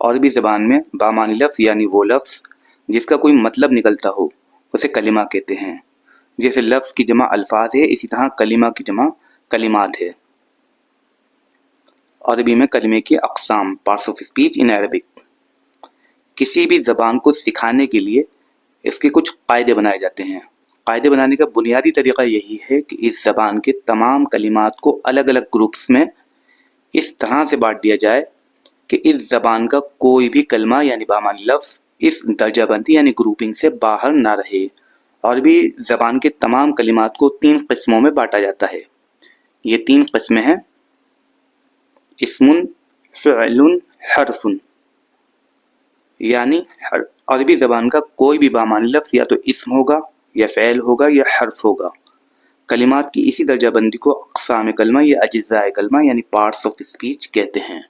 عربی زبان میں بامانی لفظ یعنی وہ لفظ جس کا کوئی مطلب نکلتا ہو اسے کلمہ کہتے ہیں۔ جیسے لفظ کی جمع الفاظ ہے، اسی طرح کلمہ کی جمع کلمات ہے۔ عربی میں کلمے کی اقسام، parts of speech in Arabic. کسی بھی زبان کو سکھانے کے لیے اس کے کچھ قاعدے بنائے جاتے ہیں۔ قاعدے بنانے کا بنیادی طریقہ یہی ہے کہ اس زبان کے تمام کلمات کو الگ الگ گروپس میں اس طرح سے بانٹ دیا جائے کہ اس زبان کا کوئی بھی کلمہ یعنی بامانی لفظ اس درجہ بندی یعنی گروپنگ سے باہر نہ رہے۔ عربی زبان کے تمام کلمات کو 3 قسموں میں بانٹا جاتا ہے۔ یہ 3 قسمیں ہیں: اسم، فعل، حرف۔ یعنی عربی زبان کا کوئی بھی بامانی لفظ یا تو اسم ہوگا یا فعل ہوگا یا حرف ہوگا۔ کلمات کی اسی درجہ بندی کو اقسام کلمہ یا اجزاء کلمہ یعنی پارٹس آف اسپیچ کہتے ہیں۔